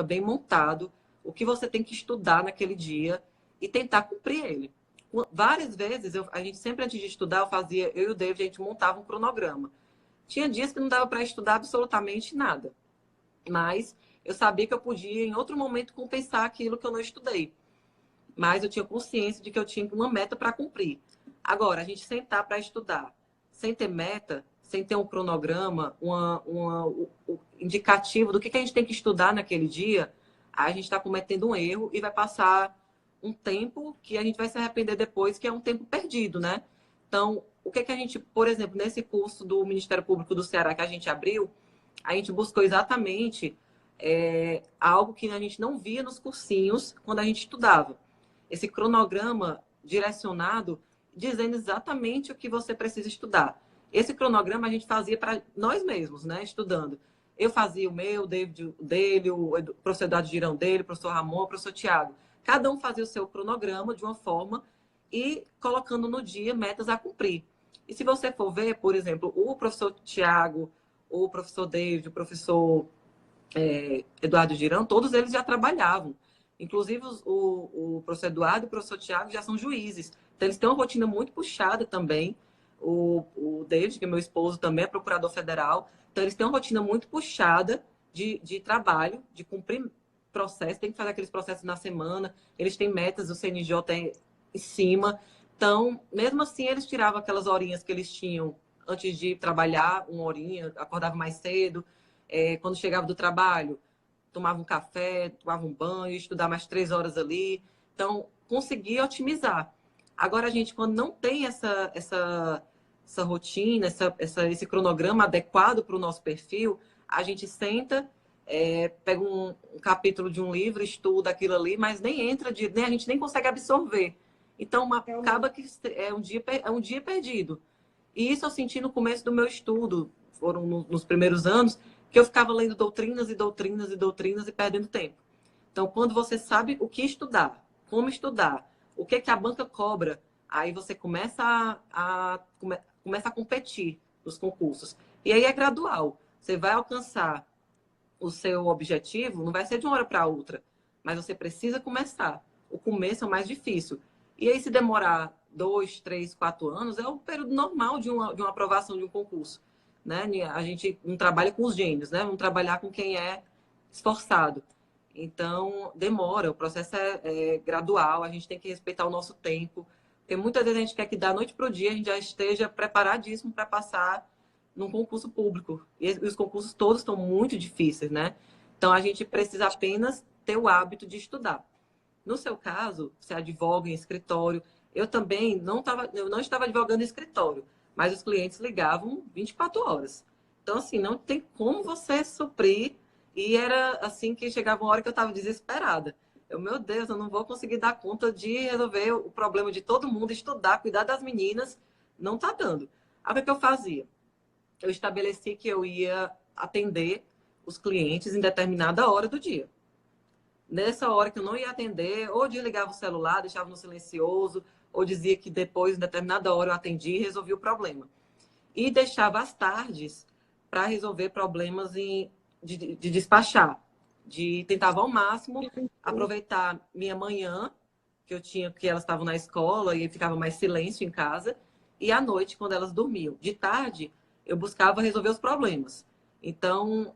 bem montado, o que você tem que estudar naquele dia e tentar cumprir ele. Várias vezes, a gente sempre antes de estudar, eu e o David, a gente montava um cronograma. Tinha dias que não dava para estudar absolutamente nada, mas eu sabia que eu podia, em outro momento, compensar aquilo que eu não estudei. Mas eu tinha consciência de que eu tinha uma meta para cumprir. Agora, a gente sentar para estudar sem ter meta, sem ter um cronograma, um indicativo do que a gente tem que estudar naquele dia, a gente está cometendo um erro e vai passar um tempo que a gente vai se arrepender depois, que é um tempo perdido, né? Então, o que a gente, por exemplo, nesse curso do Ministério Público do Ceará que a gente abriu, a gente buscou exatamente algo que a gente não via nos cursinhos quando a gente estudava. Esse cronograma direcionado, dizendo exatamente o que você precisa estudar. Esse cronograma a gente fazia para nós mesmos, né? Estudando. Eu fazia o meu, o David dele, o professor Eduardo Girão dele, o professor Ramon, o professor Tiago. Cada um fazia o seu cronograma de uma forma e colocando no dia metas a cumprir. E se você for ver, por exemplo, o professor Tiago, o professor David, o professor Eduardo Girão, todos eles já trabalhavam. Inclusive, o professor Eduardo e o professor Tiago já são juízes. Então, eles têm uma rotina muito puxada também. O David, que é meu esposo, também é procurador federal. Então, eles têm uma rotina muito puxada de trabalho, de cumprir processo. Tem que fazer aqueles processos na semana. Eles têm metas, o CNJ em cima. Então, mesmo assim, eles tiravam aquelas horinhas que eles tinham antes de trabalhar, uma horinha, acordavam mais cedo. Quando chegava do trabalho, tomava um café, tomava um banho, estudar mais 3 horas ali. Então, conseguia otimizar. Agora, a gente, quando não tem essa rotina, esse cronograma adequado para o nosso perfil, a gente senta, pega um capítulo de um livro, estuda aquilo ali, mas nem entra, nem, a gente nem consegue absorver. Então, acaba que é um dia perdido. E isso eu senti no começo do meu estudo, foram nos primeiros anos, que eu ficava lendo doutrinas e doutrinas e doutrinas e perdendo tempo. Então, quando você sabe o que estudar, como estudar, o que a banca cobra, aí você começa começa a competir nos concursos. E aí é gradual. Você vai alcançar o seu objetivo, não vai ser de uma hora para outra, mas você precisa começar. O começo é o mais difícil. E aí, se demorar 2, 3, 4 anos, é o período normal de uma aprovação de um concurso. Né? A gente não trabalha com os gênios, né? Vamos trabalhar com quem é esforçado. Então, demora, o processo é gradual, a gente tem que respeitar o nosso tempo, porque muitas vezes a gente quer que da noite para o dia a gente já esteja preparadíssimo para passar num concurso público. E os concursos todos estão muito difíceis, né? Então, a gente precisa apenas ter o hábito de estudar. No seu caso, você advoga em escritório. Eu também eu não estava advogando em escritório, mas os clientes ligavam 24 horas. Então, assim, não tem como você suprir. E era assim que chegava uma hora que eu estava desesperada. Meu Deus, eu não vou conseguir dar conta de resolver o problema de todo mundo, estudar, cuidar das meninas. Não está dando. Aí o que eu fazia? Eu estabeleci que eu ia atender os clientes em determinada hora do dia. Nessa hora que eu não ia atender, ou desligava o celular, deixava no silencioso, ou dizia que depois, em determinada hora, eu atendia e resolvia o problema. E deixava as tardes para resolver problemas de despachar. Tentava ao máximo aproveitar minha manhã, que elas estavam na escola e ficava mais silêncio em casa, e à noite, quando elas dormiam. De tarde, eu buscava resolver os problemas. Então,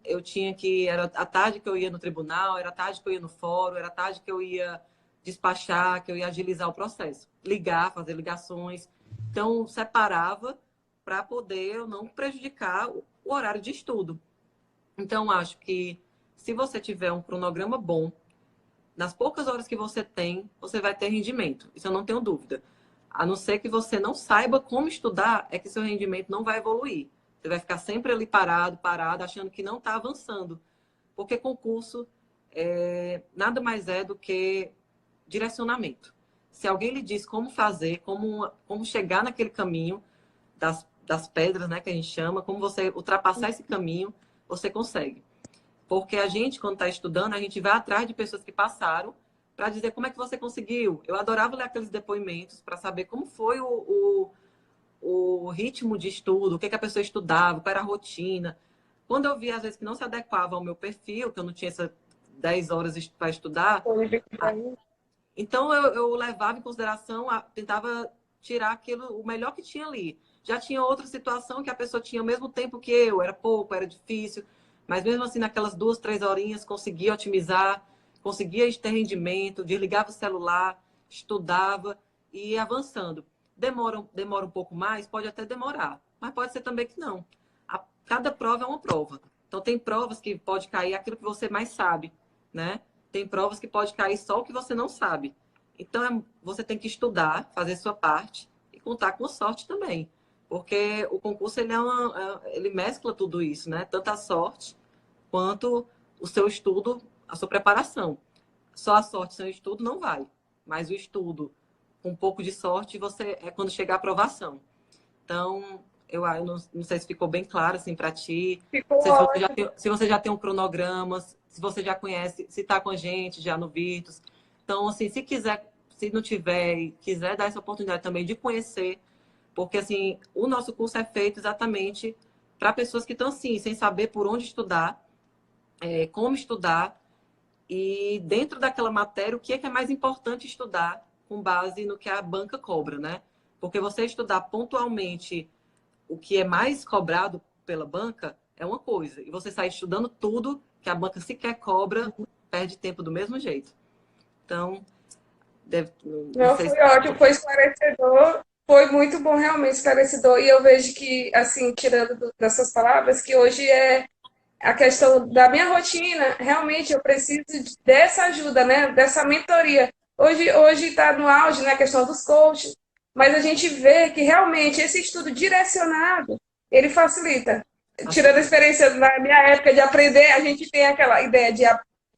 era a tarde que eu ia no tribunal, era a tarde que eu ia no fórum, era a tarde que eu ia despachar, que eu ia agilizar o processo. Ligar, fazer ligações. Então, separava para poder eu não prejudicar o horário de estudo. Então, acho que se você tiver um cronograma bom, nas poucas horas que você tem, você vai ter rendimento. Isso eu não tenho dúvida. A não ser que você não saiba como estudar, é que seu rendimento não vai evoluir. Você vai ficar sempre ali parado, achando que não está avançando. Porque concurso nada mais é do que direcionamento. Se alguém lhe diz como fazer, como chegar naquele caminho das pedras, né, que a gente chama, como você ultrapassar esse caminho, você consegue. Porque a gente, quando está estudando, a gente vai atrás de pessoas que passaram para dizer como é que você conseguiu. Eu adorava ler aqueles depoimentos para saber como foi o ritmo de estudo, o que a pessoa estudava, qual era a rotina. Quando eu via, às vezes, que não se adequava ao meu perfil, que eu não tinha 10 horas para estudar. Então, eu levava em consideração, tentava tirar aquilo, o melhor que tinha ali. Já tinha outra situação que a pessoa tinha o mesmo tempo que eu, era pouco, era difícil, mas mesmo assim, naquelas 2, 3 horinhas, conseguia otimizar, conseguia ter rendimento, desligava o celular, estudava e ia avançando. Demora um pouco mais? Pode até demorar, mas pode ser também que não. Cada prova é uma prova. Então, tem provas que pode cair aquilo que você mais sabe, né? Tem provas que pode cair só o que você não sabe. Então, você tem que estudar, fazer sua parte e contar com sorte também. Porque o concurso, ele mescla tudo isso, né? Tanto a sorte quanto o seu estudo, a sua preparação. Só a sorte sem o estudo não vai. Mas o estudo, com um pouco de sorte, é quando chegar a aprovação. Então, eu não sei se ficou bem claro assim para ti. Ficou Se você já tem um cronograma, se você já conhece, se está com a gente já no Virtus. Então, assim, se quiser, se não tiver e quiser dar essa oportunidade também de conhecer, porque assim, o nosso curso é feito exatamente para pessoas que estão assim, sem saber por onde estudar, como estudar e dentro daquela matéria, o que é mais importante estudar com base no que a banca cobra, né? Porque você estudar pontualmente o que é mais cobrado pela banca é uma coisa. E você sair estudando tudo que a banca sequer cobra, perde tempo do mesmo jeito. Então, não Não, sei foi se... ótimo, foi esclarecedor, foi muito bom, realmente esclarecedor. E eu vejo que, assim, tirando das suas palavras, que hoje é a questão da minha rotina, realmente eu preciso dessa ajuda, né? Dessa mentoria. Hoje está no auge, né, a questão dos coaches, mas a gente vê que realmente esse estudo direcionado, ele facilita. Tirando a experiência na minha época de aprender, a gente tem aquela ideia de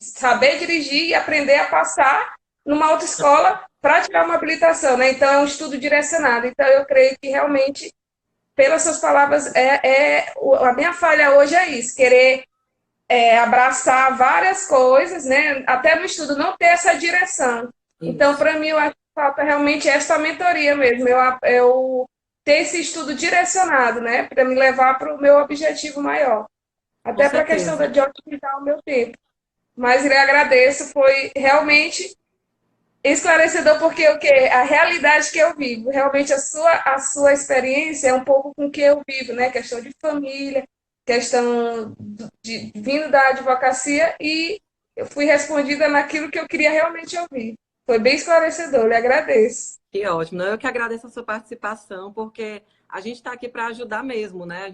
saber dirigir e aprender a passar numa autoescola para tirar uma habilitação, né? Então é um estudo direcionado. Então eu creio que realmente, pelas suas palavras, a minha falha hoje é isso, querer abraçar várias coisas, né? Até no estudo não ter essa direção. Então, Isso. para mim, eu acho que falta realmente essa mentoria mesmo, eu ter esse estudo direcionado, né? Para me levar para o meu objetivo maior. Com Até para a questão certeza. de otimizar o meu tempo. Mas lhe agradeço, foi realmente esclarecedor, porque o que a realidade que eu vivo, realmente a sua experiência é um pouco com o que eu vivo, né? Questão de família, questão de vindo da advocacia, e eu fui respondida naquilo que eu queria realmente ouvir. Foi bem esclarecedor, lhe agradeço. Que ótimo. Não, eu que agradeço a sua participação, porque a gente está aqui para ajudar mesmo, né?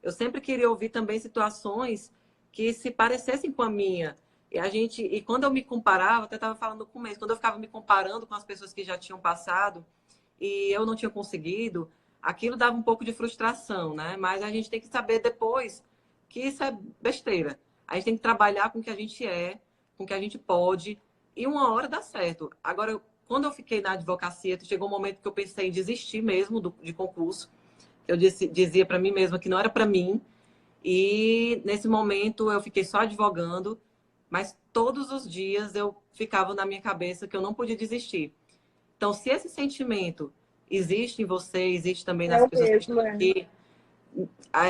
Eu sempre queria ouvir também situações que se parecessem com a minha. E quando eu me comparava, até estava falando no começo, quando eu ficava me comparando com as pessoas que já tinham passado e eu não tinha conseguido, aquilo dava um pouco de frustração, né? Mas a gente tem que saber depois que isso é besteira. A gente tem que trabalhar com o que a gente é, com o que a gente pode, e uma hora dá certo. Agora, quando eu fiquei na advocacia, chegou um momento que eu pensei em desistir mesmo de concurso. Eu dizia para mim mesma que não era para mim. E nesse momento eu fiquei só advogando, mas todos os dias eu ficava na minha cabeça que eu não podia desistir. Então, se esse sentimento existe em você, existe também É nas o pessoas que mesmo, estão é. aqui,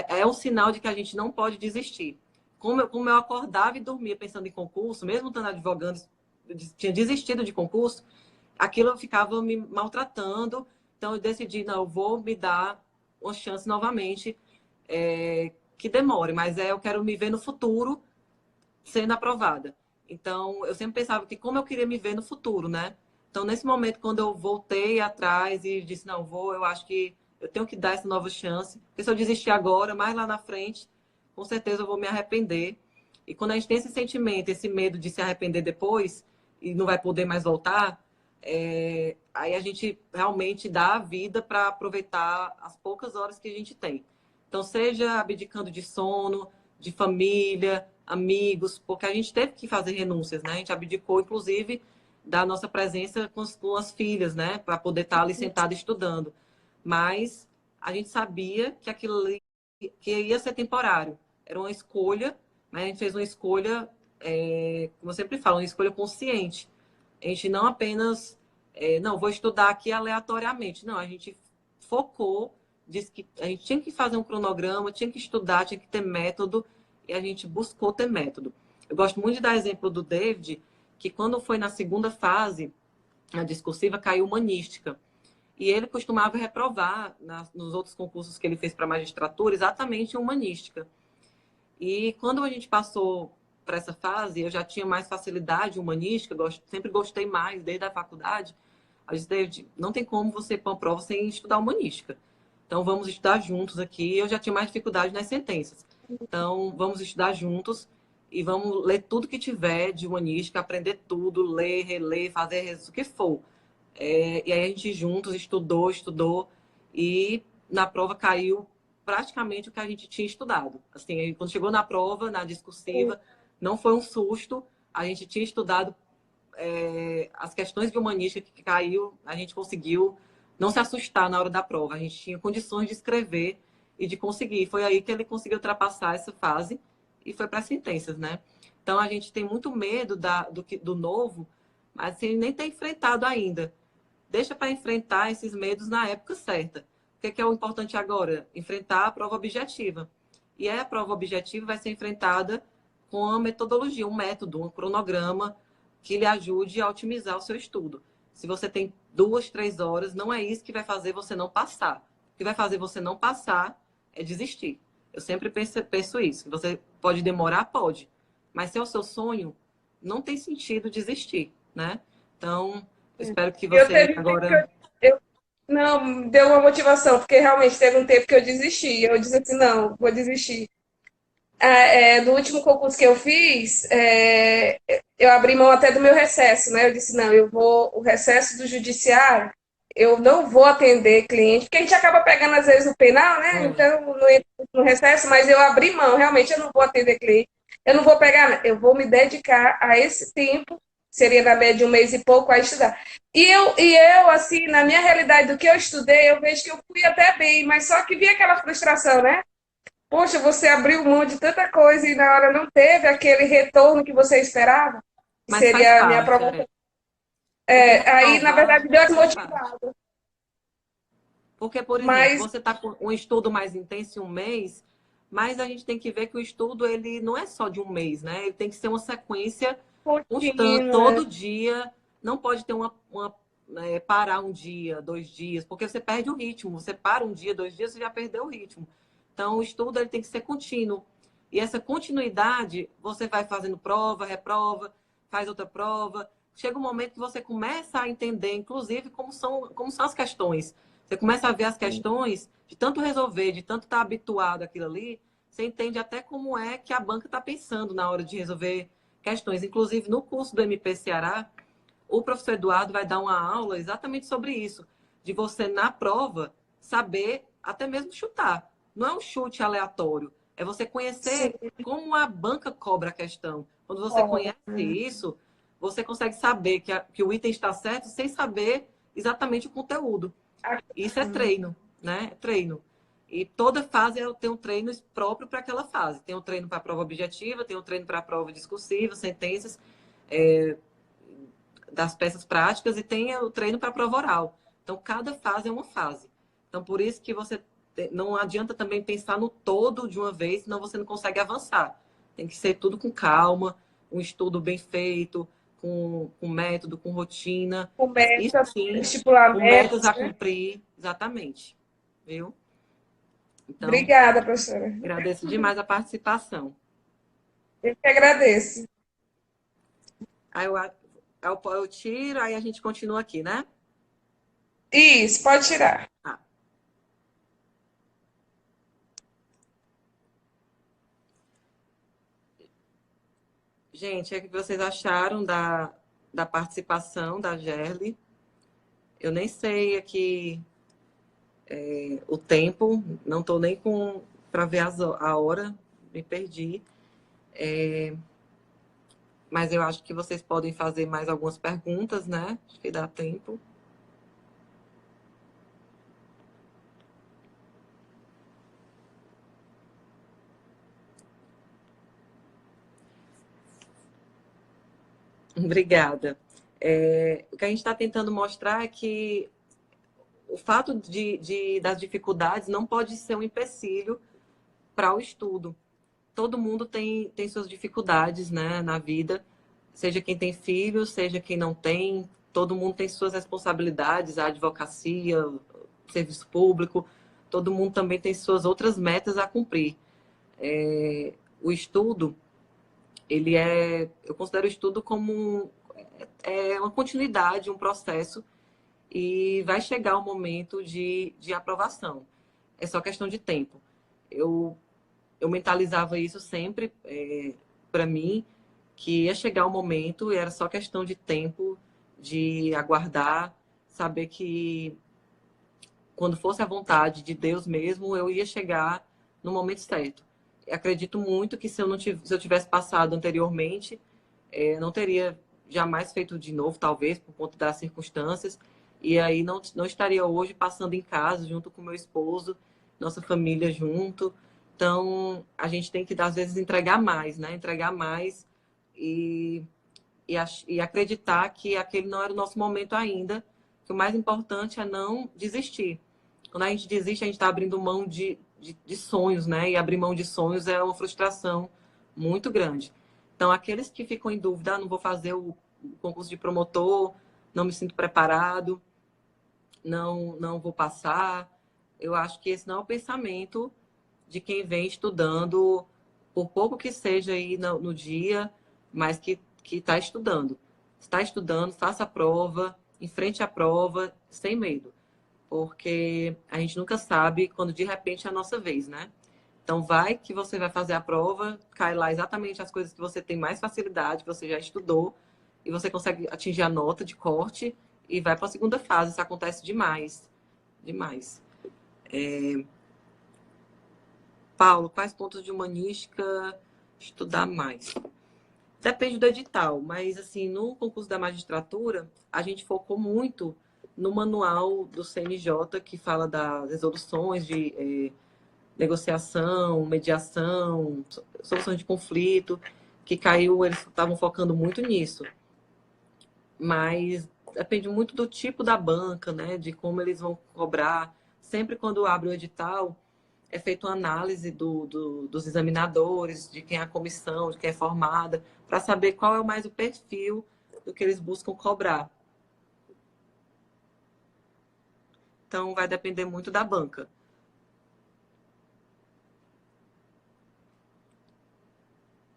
é um sinal de que a gente não pode desistir. Como eu acordava e dormia pensando em concurso, mesmo estando advogando, eu tinha desistido de concurso, aquilo ficava me maltratando. Então eu decidi, não, eu vou me dar uma chance novamente, que demore, mas eu quero me ver no futuro sendo aprovada. Então eu sempre pensava que como eu queria me ver no futuro, né? Então nesse momento, quando eu voltei atrás e disse, não, eu acho que eu tenho que dar essa nova chance, porque se eu desistir agora, mais lá na frente, com certeza eu vou me arrepender. E quando a gente tem esse sentimento, esse medo de se arrepender depois e não vai poder mais voltar, aí a gente realmente dá a vida para aproveitar as poucas horas que a gente tem. Então, seja abdicando de sono, de família, amigos, porque a gente teve que fazer renúncias, né? A gente abdicou, inclusive, da nossa presença com as filhas, né? Para poder estar ali sentado estudando. Mas a gente sabia que aquilo ali que ia ser temporário. Era uma escolha, mas a gente fez uma escolha, como eu sempre falo, uma escolha consciente. A gente não apenas, não, vou estudar aqui aleatoriamente. Não, a gente focou, disse que a gente tinha que fazer um cronograma, tinha que estudar, tinha que ter método, e a gente buscou ter método. Eu gosto muito de dar exemplo do David, que quando foi na segunda fase, a discursiva, caiu humanística. E ele costumava reprovar nos outros concursos que ele fez para magistratura exatamente em humanística. E quando a gente passou para essa fase, eu já tinha mais facilidade em humanística, sempre gostei mais desde a faculdade. A gente David, não tem como você pôr uma prova sem estudar humanística. Então vamos estudar juntos aqui. Eu já tinha mais dificuldade nas sentenças. Então vamos estudar juntos e vamos ler tudo que tiver de humanística, aprender tudo, ler, reler, fazer o que for. E aí a gente juntos estudou, e na prova caiu praticamente o que a gente tinha estudado. Assim, quando chegou na prova, na discursiva, não foi um susto, a gente tinha estudado as questões de humanística que caiu, a gente conseguiu não se assustar na hora da prova, a gente tinha condições de escrever e de conseguir. Foi aí que ele conseguiu ultrapassar essa fase e foi para as sentenças, né? Então a gente tem muito medo do novo, mas assim, nem tem enfrentado ainda. Deixa para enfrentar esses medos na época certa. O que é o importante agora? Enfrentar a prova objetiva. E a prova objetiva vai ser enfrentada com a metodologia, um método, um cronograma que lhe ajude a otimizar o seu estudo. Se você tem 2, 3 horas, não é isso que vai fazer você não passar. O que vai fazer você não passar é desistir. Eu sempre penso isso. Você pode demorar? Pode. Mas se é o seu sonho, não tem sentido desistir, né? Então, eu espero que Eu você teve um tempo que agora... não, deu uma motivação, porque realmente teve um tempo que eu desisti. Eu disse assim, não, vou desistir. No último concurso que eu fiz, eu abri mão até do meu recesso, né? Eu disse, não, o recesso do judiciário, eu não vou atender cliente, porque a gente acaba pegando às vezes o penal, né? Então, não entro no recesso, mas eu abri mão, realmente eu não vou atender cliente, eu não vou pegar, eu vou me dedicar a esse tempo, seria na média de um mês e pouco, a estudar. E eu, assim, na minha realidade do que eu estudei, eu vejo que eu fui até bem, mas só que vi aquela frustração, né? Poxa, você abriu mão de tanta coisa e na hora não teve aquele retorno que você esperava, que Mas faz seria a minha parte, aprovação. porque Aí, na reprovar verdade, deu faz parte. desmotivado. Porque, por exemplo, Mas você está com um estudo mais intenso em um mês, mas a gente tem que ver que o estudo ele não é só de um mês, né? Ele tem que ser uma sequência constante, rotina, todo dia. Não pode ter parar um dia, 2 dias, porque você perde o ritmo. Você para um dia, 2 dias, você já perdeu o ritmo. Então, o estudo ele tem que ser contínuo. E essa continuidade, você vai fazendo prova, reprova, faz outra prova. Chega um momento que você começa a entender, inclusive, como são as questões. Você começa a ver as questões, de tanto resolver, de tanto estar habituado àquilo ali, você entende até como é que a banca está pensando na hora de resolver questões. Inclusive, no curso do MP Ceará, o professor Eduardo vai dar uma aula exatamente sobre isso, de você, na prova, saber até mesmo chutar. Não é um chute aleatório, é você sim, conhecer como a banca cobra a questão. Quando você concordo. conhece isso, você consegue saber que o item está certo sem saber exatamente o conteúdo. Isso é treino, né? É treino. E toda fase tem um treino próprio para aquela fase. Tem um treino para a prova objetiva, tem um treino para a prova discursiva, sentenças, é, das peças práticas, e tem o treino para a prova oral. Então, cada fase é uma fase. Então, por isso que você não adianta também pensar no todo de uma vez, senão você não consegue avançar. Tem que ser tudo com calma, um estudo bem feito, com método, com rotina. Com Isso metas, sim, com metas estipulamentos, a né? cumprir, exatamente. Viu? Então, Obrigada, professora. agradeço demais a participação. Eu que agradeço. Aí eu tiro, aí a gente continua aqui, né? Isso, pode tirar. Ah, gente, o que vocês acharam da participação da Gerly? Eu nem sei aqui o tempo, não estou nem para ver a hora, me perdi. Mas eu acho que vocês podem fazer mais algumas perguntas, né? Acho que dá tempo. Obrigada. O que a gente está tentando mostrar é que o fato das dificuldades não pode ser um empecilho para o estudo. todo mundo tem suas dificuldades, né, na vida, seja quem tem filhos, seja quem não tem, todo mundo tem suas responsabilidades, a advocacia, o serviço público, todo mundo também tem suas outras metas a cumprir. O estudo, eu considero o estudo como uma continuidade, um processo, e vai chegar o momento de aprovação. É só questão de tempo. Eu mentalizava isso sempre para mim, que ia chegar o momento e era só questão de tempo, de aguardar, saber que quando fosse a vontade de Deus mesmo, eu ia chegar no momento certo. Eu acredito muito que se eu tivesse passado anteriormente, não teria jamais feito de novo, talvez, por conta das circunstâncias, e aí não estaria hoje passando em casa, junto com meu esposo, nossa família junto. Então, a gente tem que, às vezes, entregar mais, né? Entregar mais e, e acreditar que aquele não era o nosso momento ainda, que o mais importante é não desistir. Quando a gente desiste, a gente está abrindo mão de sonhos, né? E abrir mão de sonhos é uma frustração muito grande. Então, aqueles que ficam em dúvida, não vou fazer o concurso de promotor, não me sinto preparado, não vou passar. Eu acho que esse não é o pensamento de quem vem estudando, por pouco que seja aí no dia, mas que está estudando. Está estudando, faça a prova, enfrente a prova, sem medo. Porque a gente nunca sabe quando de repente é a nossa vez, né? Então, vai que você vai fazer a prova, cai lá exatamente as coisas que você tem mais facilidade, que você já estudou, e você consegue atingir a nota de corte e vai para a segunda fase. Isso acontece demais. Demais. Paulo, quais pontos de humanística estudar mais? Depende do edital, mas assim, no concurso da magistratura, a gente focou muito no manual do CNJ, que fala das resoluções de negociação, mediação, soluções de conflito, que caiu, eles estavam focando muito nisso. Mas depende muito do tipo da banca, né? De como eles vão cobrar. Sempre quando abre o edital, é feita uma análise dos examinadores, de quem é a comissão, de quem é formada, para saber qual é mais o perfil do que eles buscam cobrar. Então, vai depender muito da banca.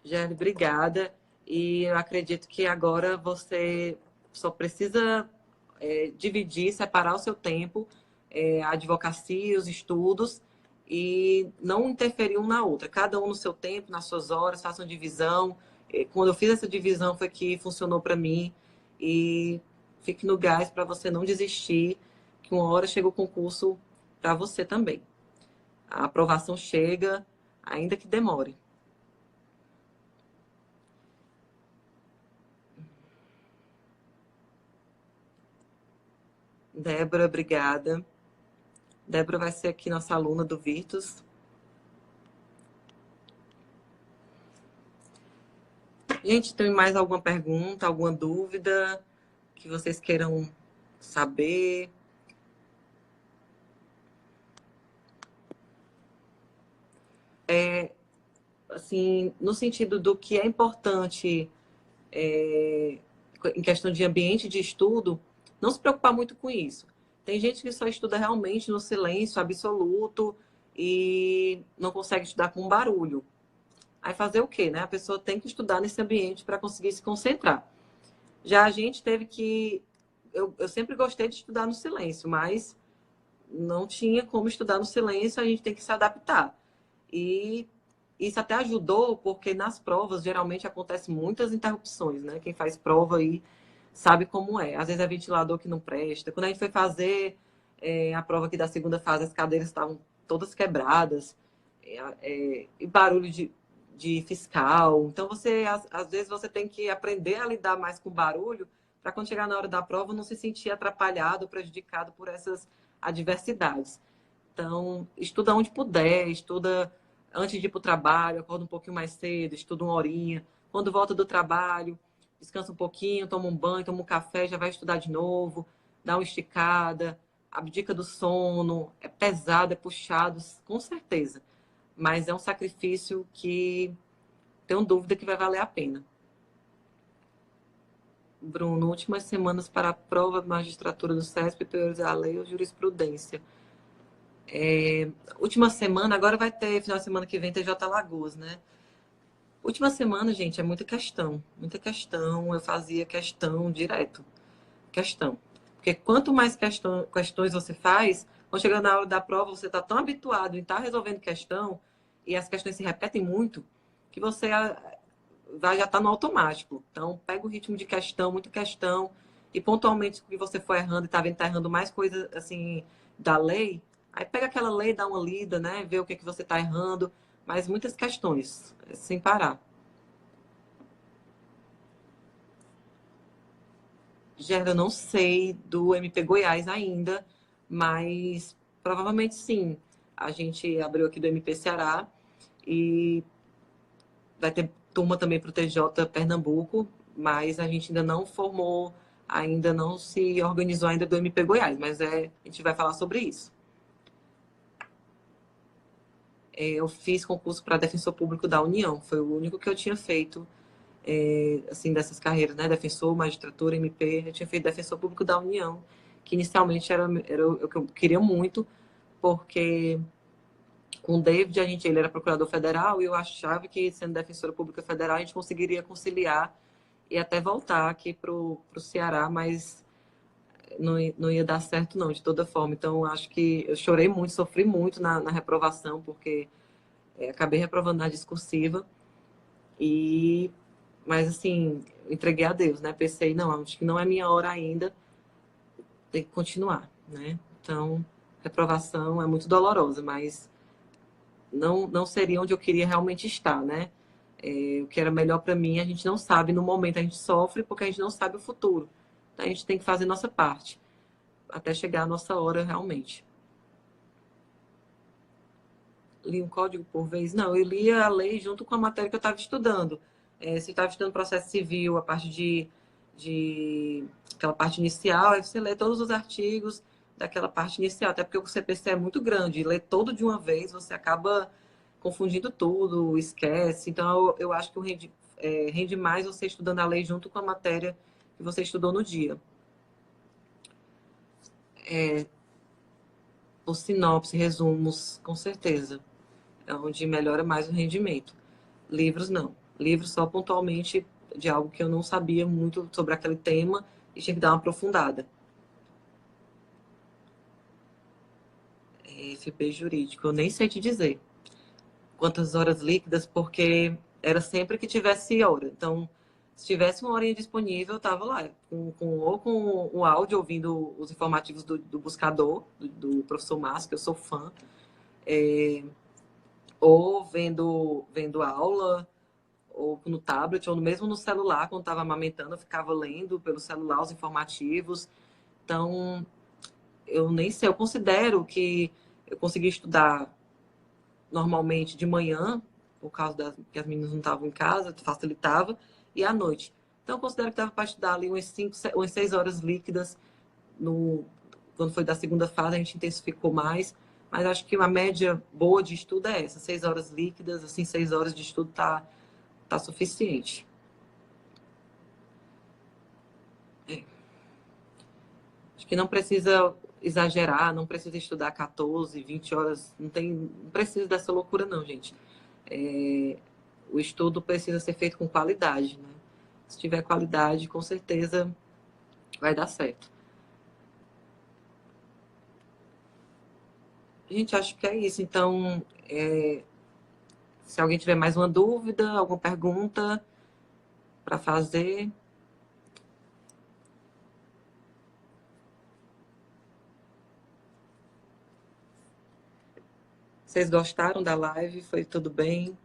Gelli, obrigada. E eu acredito que agora você só precisa dividir, separar o seu tempo, a advocacia, os estudos, e não interferir um na outra. Cada um no seu tempo, nas suas horas, faça uma divisão. Quando eu fiz essa divisão foi que funcionou para mim. E fique no gás para você não desistir, que uma hora chega o concurso para você também. A aprovação chega, ainda que demore. Débora, obrigada. Débora vai ser aqui nossa aluna do Virtus. Gente, tem mais alguma pergunta, alguma dúvida que vocês queiram saber? Assim, no sentido do que é importante em questão de ambiente de estudo, não se preocupar muito com isso. Tem gente que só estuda realmente no silêncio absoluto e não consegue estudar com barulho. Aí fazer o quê, né? A pessoa tem que estudar nesse ambiente para conseguir se concentrar. Já a gente teve que... Eu sempre gostei de estudar no silêncio, mas não tinha como estudar no silêncio, a gente tem que se adaptar. E isso até ajudou, porque nas provas geralmente acontecem muitas interrupções, né? Quem faz prova aí sabe como é. Às vezes é ventilador que não presta. Quando a gente foi fazer a prova aqui da segunda fase, as cadeiras estavam todas quebradas, e barulho de fiscal. Então, às vezes, você tem que aprender a lidar mais com barulho para quando chegar na hora da prova não se sentir atrapalhado, prejudicado por essas adversidades. Então, estuda onde puder, estuda antes de ir para o trabalho, acorda um pouquinho mais cedo, estuda uma horinha. Quando volta do trabalho, descansa um pouquinho, toma um banho, toma um café, já vai estudar de novo, dá uma esticada, abdica do sono, é pesado, é puxado, com certeza. mas é um sacrifício que tenho dúvida que vai valer a pena. Bruno, últimas semanas para a prova de magistratura do CESP, priorizar a lei ou jurisprudência. Última semana, agora vai ter, final de semana que vem, TJ Alagoas, né? Última semana, gente, é muita questão. Muita questão. Eu fazia questão direto. Questão. Porque quanto mais questões você faz, quando chega na hora da prova, você está tão habituado em estar resolvendo questão, e as questões se repetem muito, que você já está no automático. Então, pega o ritmo de questão, muita questão, e pontualmente que você for errando e está vendo que está errando mais coisa assim da lei, aí pega aquela lei, dá uma lida, né? Vê o que você está errando, mas muitas questões, sem parar. Gerda, eu não sei do MP Goiás ainda, mas provavelmente sim. A gente abriu aqui do MP Ceará e vai ter turma também para o TJ Pernambuco, mas a gente ainda não formou, ainda não se organizou ainda do MP Goiás, mas a gente vai falar sobre isso. Eu fiz concurso para defensor público da União, foi o único que eu tinha feito, assim, dessas carreiras, né? Defensor, magistratura, MP, eu tinha feito defensor público da União, que inicialmente era o que eu queria muito, porque com o David, ele era procurador federal e eu achava que, sendo defensora pública federal, a gente conseguiria conciliar e até voltar aqui para o Ceará, mas não ia dar certo, não, de toda forma. Então, acho que eu chorei muito, sofri muito na reprovação, porque acabei reprovando na discursiva. Mas, assim, entreguei a Deus, né? Pensei, não, acho que não é minha hora ainda, tem que continuar, né? Então, reprovação é muito dolorosa, mas não seria onde eu queria realmente estar, né? O que era melhor para mim, a gente não sabe no momento, a gente sofre porque a gente não sabe o futuro. Então, a gente tem que fazer nossa parte até chegar a nossa hora realmente. Li um código por vez? Não, eu lia a lei junto com a matéria que eu estava estudando. Se eu estava estudando processo civil, a parte de aquela parte inicial, aí você lê todos os artigos daquela parte inicial, até porque o CPC é muito grande, e ler todo de uma vez, você acaba confundindo tudo, esquece. Então, eu acho que rende mais você estudando a lei junto com a matéria que você estudou no dia. Por sinopse, resumos, com certeza. É onde melhora mais o rendimento. Livros, não. Livros só pontualmente de algo que eu não sabia muito sobre aquele tema e tinha que dar uma aprofundada. FP jurídico, eu nem sei te dizer quantas horas líquidas, porque era sempre que tivesse hora. Então, se tivesse uma horinha disponível, eu estava lá, ou com o áudio, ouvindo os informativos do buscador, do professor Márcio, que eu sou fã, ou vendo aula, ou no tablet, ou mesmo no celular, quando estava amamentando, eu ficava lendo pelo celular os informativos. Então, eu nem sei, eu considero que eu consegui estudar normalmente de manhã, por causa que as meninas não estavam em casa, facilitava, e à noite. Então, eu considero que dava para estudar ali umas 6 horas líquidas. Quando foi da segunda fase, a gente intensificou mais, mas acho que uma média boa de estudo é essa, 6 horas líquidas, assim, 6 horas de estudo tá suficiente. Acho que não precisa exagerar, não precisa estudar 14, 20 horas, não precisa dessa loucura não, gente. O estudo precisa ser feito com qualidade, né? Se tiver qualidade, com certeza vai dar certo. Gente, acho que é isso. Então, se alguém tiver mais uma dúvida, alguma pergunta para fazer. Vocês gostaram da live? Foi tudo bem?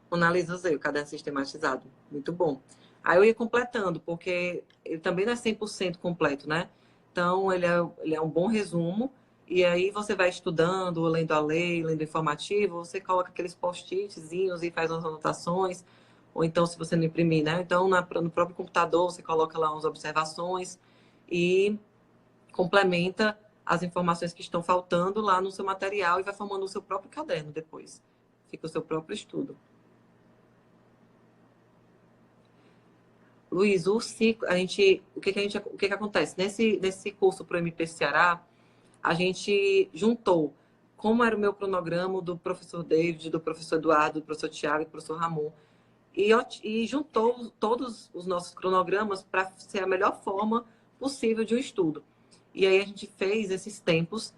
Analisa usei o caderno sistematizado. Muito bom. Aí eu ia completando, porque ele também não é 100% completo, né? Então, ele é um bom resumo. E aí você vai estudando, lendo a lei, lendo o informativo, você coloca aqueles post-itzinhos e faz umas anotações, ou então se você não imprimir, né? Então, no próprio computador, você coloca lá umas observações e complementa as informações que estão faltando lá no seu material e vai formando o seu próprio caderno depois. Fica o seu próprio estudo. Luiz, o ciclo, o que acontece? Nesse curso para o MP Ceará, a gente juntou como era o meu cronograma do professor David, do professor Eduardo, do professor Tiago e do professor Ramon, e juntou todos os nossos cronogramas para ser a melhor forma possível de um estudo. E aí a gente fez esses tempos,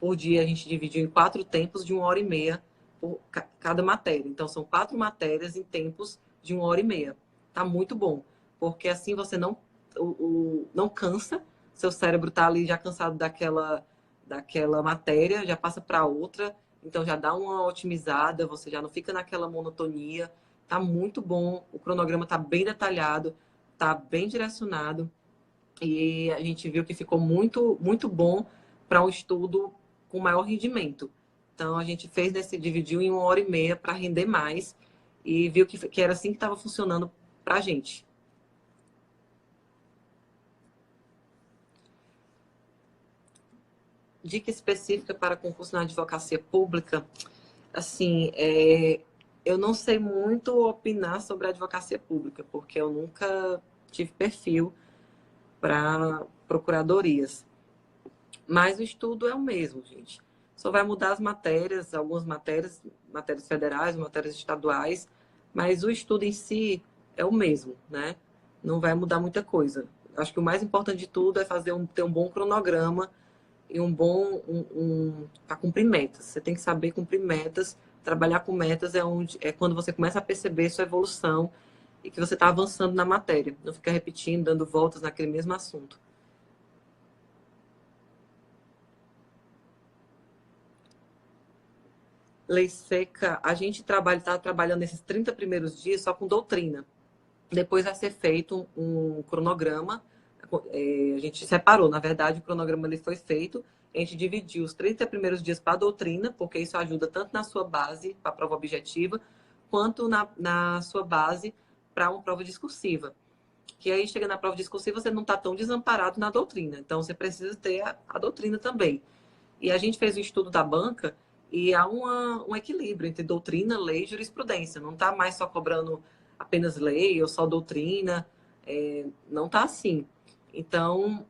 por dia a gente dividiu em 4 tempos de 1h30 por cada matéria. Então são 4 matérias em tempos de 1h30. Tá muito bom, porque assim você não cansa, seu cérebro tá ali já cansado daquela matéria, já passa para outra, então já dá uma otimizada, você já não fica naquela monotonia. Tá muito bom, o cronograma tá bem detalhado, tá bem direcionado e a gente viu que ficou muito, muito bom para um estudo com maior rendimento. Então a gente dividiu em 1h30 para render mais e viu que era assim que estava funcionando para a gente. Dica específica para concurso na advocacia pública, assim, eu não sei muito opinar sobre a advocacia pública, porque eu nunca tive perfil para procuradorias. Mas o estudo é o mesmo, gente. Só vai mudar as matérias, algumas matérias federais, matérias estaduais, mas o estudo em si é o mesmo, né? Não vai mudar muita coisa. Acho que o mais importante de tudo é ter um bom cronograma e para cumprir metas. Você tem que saber cumprir metas. Trabalhar com metas é quando você começa a perceber sua evolução e que você está avançando na matéria. Não fica repetindo, dando voltas naquele mesmo assunto. Lei seca, a gente está trabalhando nesses 30 primeiros dias só com doutrina. Depois vai ser feito um cronograma. A gente separou, na verdade, o cronograma ele foi feito. A gente dividiu os 30 primeiros dias para a doutrina, porque isso ajuda tanto na sua base, para a prova objetiva, quanto na sua base para uma prova discursiva. Que aí, chega na prova discursiva, você não está tão desamparado na doutrina. Então, você precisa ter a doutrina também. E a gente fez o estudo da banca e há um equilíbrio entre doutrina, lei e jurisprudência. Não está mais só cobrando apenas lei ou só doutrina. Não está assim. Então,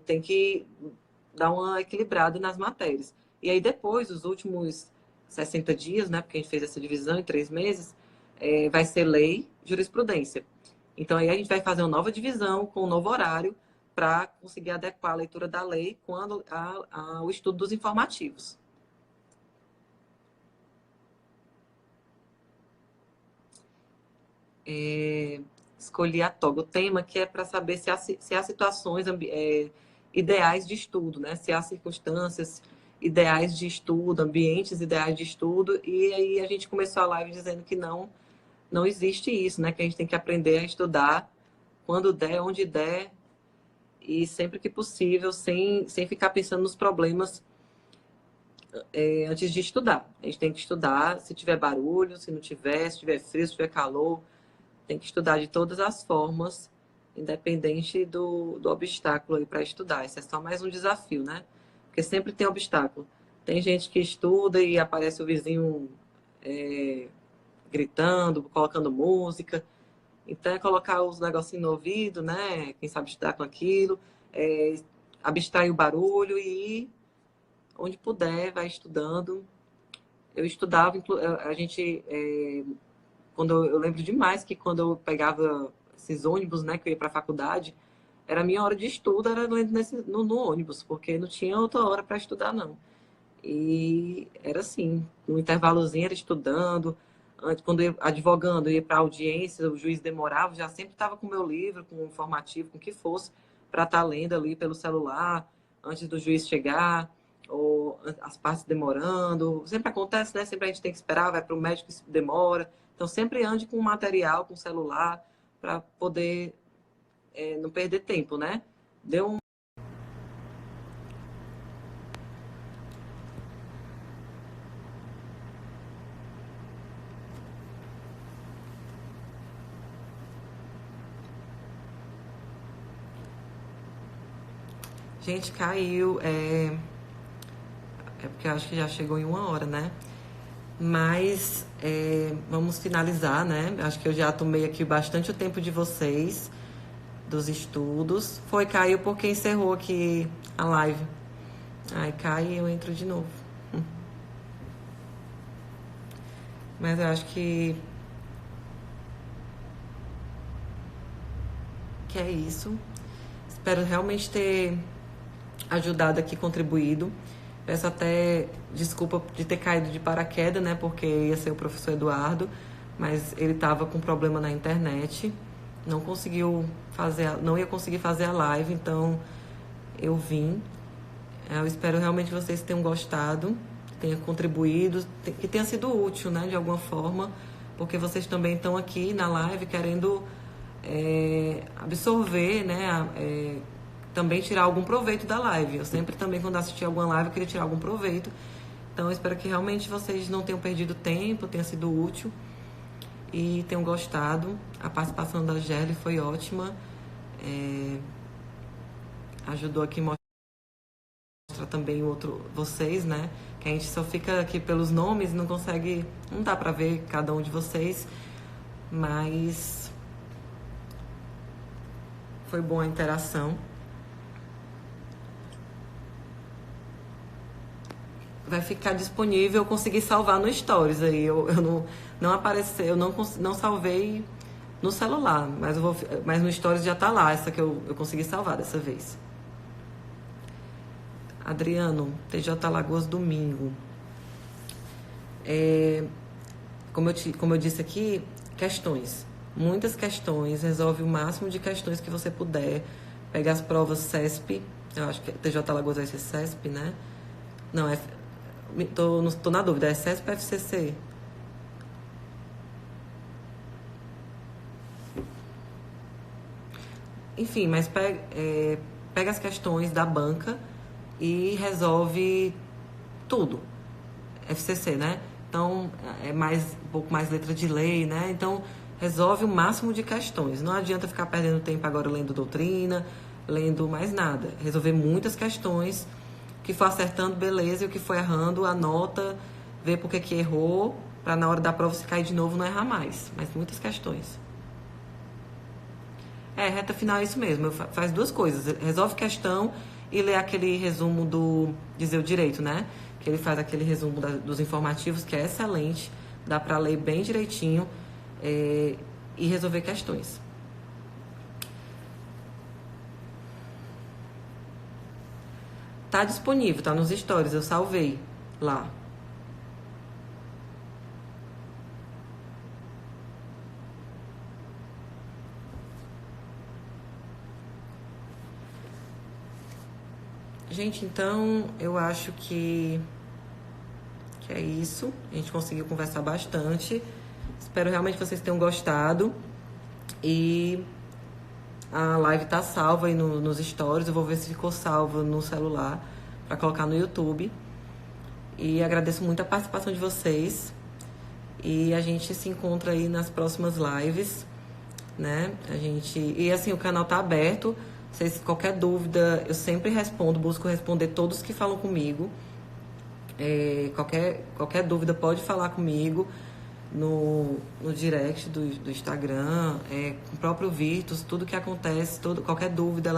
tem que dar uma equilibrada nas matérias. E aí, depois, os últimos 60 dias, né, porque a gente fez essa divisão em 3 meses, vai ser lei, jurisprudência. Então, aí a gente vai fazer uma nova divisão com um novo horário para conseguir adequar a leitura da lei com o estudo dos informativos. Escolhi a toga, o tema que é para saber se há situações ideais de estudo, né? Se há circunstâncias ideais de estudo, ambientes ideais de estudo, e aí a gente começou a live dizendo que não existe isso, né? Que a gente tem que aprender a estudar quando der, onde der, e sempre que possível, sem ficar pensando nos problemas antes de estudar. A gente tem que estudar se tiver barulho, se não tiver, se tiver frio, se tiver calor. Tem que estudar de todas as formas, independente do obstáculo aí para estudar. Isso é só mais um desafio, né? Porque sempre tem obstáculo. Tem gente que estuda e aparece o vizinho gritando, colocando música. Então, é colocar os negocinhos no ouvido, né? Quem sabe estudar com aquilo, abstrair o barulho e ir onde puder, vai estudando. Eu estudava, a gente, eu lembro demais que quando eu pegava esses ônibus, né, que eu ia para a faculdade, era a minha hora de estudo, era no ônibus, porque não tinha outra hora para estudar, não. E era assim, no intervalozinho era estudando, antes, quando eu advogando, eu ia para audiência, o juiz demorava, já sempre estava com o meu livro, com o informativo, com o que fosse, para estar lendo ali pelo celular, antes do juiz chegar, ou as partes demorando. Sempre acontece, né? Sempre a gente tem que esperar, vai para o médico, isso demora. Então, sempre ande com material, com celular, para poder não perder tempo, né? Deu um Gente, caiu. É porque eu acho que já chegou em 1 hora, né? Mas vamos finalizar, né? Acho que eu já tomei aqui bastante o tempo de vocês, dos estudos. Caiu porque encerrou aqui a live. Aí cai e eu entro de novo. Mas eu acho que é isso. Espero realmente ter ajudado aqui, contribuído. Peço até desculpa de ter caído de paraquedas, né? Porque ia ser o professor Eduardo, mas ele estava com problema na internet, não conseguiu fazer, não ia conseguir fazer a live, então eu vim. Eu espero realmente que vocês tenham gostado, tenha contribuído, que tenha sido útil, né? De alguma forma, porque vocês também estão aqui na live querendo absorver, né? Também tirar algum proveito da live. Eu sempre também, quando assisti alguma live, eu queria tirar algum proveito. Então, eu espero que realmente vocês não tenham perdido tempo, tenha sido útil e tenham gostado. A participação da Gerli foi ótima. Ajudou aqui a mostrar também vocês, né? Que a gente só fica aqui pelos nomes, não consegue, não dá pra ver cada um de vocês, mas foi boa a interação. Vai ficar disponível, eu consegui salvar no Stories aí, eu não apareceu, eu não salvei no celular, mas no Stories já tá lá, essa que eu consegui salvar dessa vez. Adriano, TJ Lagoas domingo. Como eu disse aqui, questões. Muitas questões, resolve o máximo de questões que você puder. Pega as provas CESP, eu acho que TJ Lagoas vai ser CESP, né? Não, tô na dúvida, é CESP ou FCC? Enfim, mas pega as questões da banca e resolve tudo. FCC, né? Então, um pouco mais letra de lei, né? Então, resolve o máximo de questões. Não adianta ficar perdendo tempo agora lendo doutrina, lendo mais nada. Resolver muitas questões. O que for acertando, beleza. E o que for errando, anota, vê por que errou, para na hora da prova, se cair de novo, não errar mais. Mas muitas questões. Reta final é isso mesmo. Faz duas coisas. Resolve questão e lê aquele resumo do Dizer o Direito, né? Que ele faz aquele resumo dos informativos, que é excelente. Dá para ler bem direitinho e resolver questões. Tá disponível, tá nos stories, eu salvei lá. Gente, então eu acho que é isso. A gente conseguiu conversar bastante. Espero realmente que vocês tenham gostado. E a live tá salva aí nos stories. Eu vou ver se ficou salva no celular para colocar no YouTube. E agradeço muito a participação de vocês. E a gente se encontra aí nas próximas lives, né? E assim, o canal tá aberto. Qualquer dúvida, eu sempre respondo, busco responder todos que falam comigo. Qualquer dúvida pode falar comigo no direct do Instagram, com o próprio Virtus, tudo que acontece, qualquer dúvida,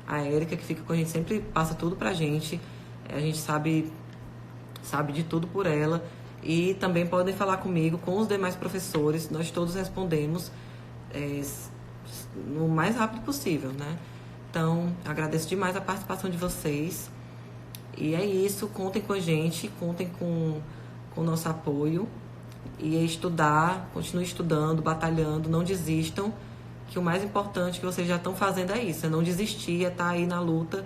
a Érica que fica com a gente sempre passa tudo pra gente. A gente sabe de tudo por ela. E também podem falar comigo, com os demais professores, nós todos respondemos no mais rápido possível, né? Então, agradeço demais a participação de vocês. E é isso, contem com a gente, contem com o nosso apoio. E estudar, continue estudando, batalhando, não desistam. Que o mais importante que vocês já estão fazendo é isso, é não desistir, é estar aí na luta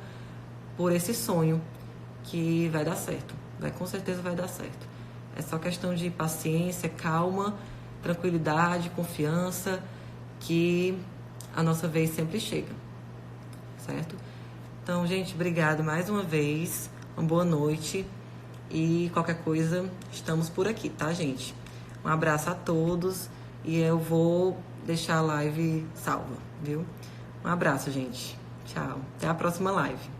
por esse sonho que vai dar certo. Com certeza vai dar certo. É só questão de paciência, calma, tranquilidade, confiança, que a nossa vez sempre chega, certo? Então, gente, obrigado mais uma vez, uma boa noite e qualquer coisa, estamos por aqui, tá, gente? Um abraço a todos e eu vou deixar a live salva, viu? Um abraço, gente. Tchau. Até a próxima live.